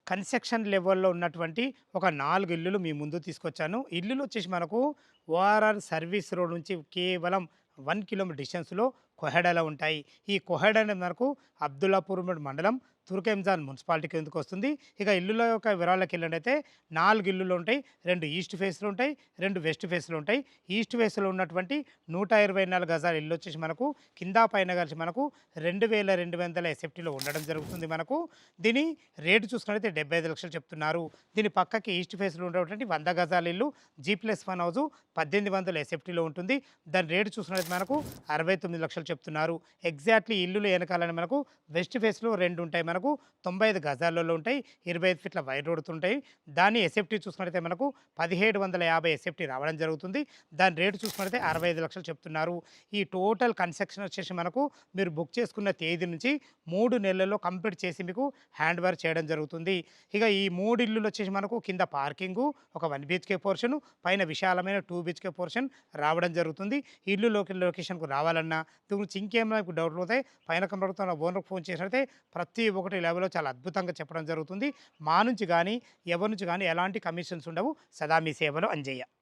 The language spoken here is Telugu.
కన్‌స్ట్రక్షన్ లెవెల్‌లో ఉన్నటువంటి ఒక 4 ఇల్లులు మీ ముందుకు తీసుకొచ్చాను. ఇల్లులొచ్చేసి మనకు ఓఆర్ఆర్ సర్వీస్ రోడ్ నుంచి కేవలం 1 కిలోమీటర్ డిస్టెన్స్‌లో కొహెడాలో ఉంటాయి. ఈ కొహెడ అనేది మనకు అబ్దుల్లాపూర్ మండలం, తుర్కెంజాన్ మున్సిపాలిటీ కిందకొస్తుంది. ఇక ఇల్లుల యొక్క వివరాలకెళ్ళినట్టయితే 4 ఇల్లులుంటాయి. 2 ఈస్ట్ ఫేస్‌లో ఉంటాయి. 2 వెస్ట్ ఫేస్‌లో ఉంటాయి. ఈస్ట్ ఫేస్‌లో ఉన్నటువంటి 124 గజాల ఇల్లొచ్చేసి మనకు కింద పైన కలిసి మనకు 2200 ఎస్ఎఫ్టీలో ఉండడం జరుగుతుంది మనకు. దీని రేటు చూసుకున్నట్టయితే 75,00,000 చెప్తున్నారు. దీని పక్కకి ఈస్ట్ ఫేస్‌లో ఉన్నటువంటి 100 గజాల ఇల్లు జీ+1 హౌసు 1800 ఎస్ఎఫ్టీలో ఉంటుంది. దాని రేటు చూసుకున్నట్టయితే మనకు 69,00,000 చెప్తున్నారు. ఎగ్జాక్ట్‌లీ ఇల్లులు ఎనకాలని మనకు వెస్ట్ ఫేస్‌లో 2 ఉంటాయి మనకు. 95 గజాలలో ఉంటాయి. 25 ఫీట్ల వైర్ రోడ్‌తో ఉంటాయి. దాని ఎస్ఎఫ్టీ చూసుకున్నట్టయితే మనకు 1750 ఎస్ఎఫ్టీ రావడం జరుగుతుంది. దాని రేటు చూసుకున్నట్టయితే 65,00,000 చెప్తున్నారు. ఈ టోటల్ కన్స్ట్రక్షన్ వచ్చేసి మనకు మీరు బుక్ చేసుకున్న తేదీ నుంచి 3 నెలల్లో కంప్లీట్ చేసి మీకు హ్యాండ్ ఓవర్ చేయడం జరుగుతుంది. ఇక ఈ 3 ఇల్లులు వచ్చేసి మనకు కింద పార్కింగు, ఒక 1 బీహెచ్‌కే పోర్షను, పైన విశాలమైన 2 బీహెచ్‌కే పోర్షన్ రావడం జరుగుతుంది. ఇల్లు లొకేషన్‌కు రావాలన్నా, దీని గురించి ఇంకేమైనా మీకు డౌట్లు అవుతాయి పైన కనబడుతున్న ఓనర్‌కి ఫోన్ చేసినట్లయితే ప్రతి ఒక్కటి లెవెల్‌లో చాలా అద్భుతంగా చెప్పడం జరుగుతుంది. మా నుంచి గానీ, ఎవరి నుంచి గానీ ఎలాంటి కమిషన్స్ ఉండవు. సదా మీ సేవలో అంజయ్య.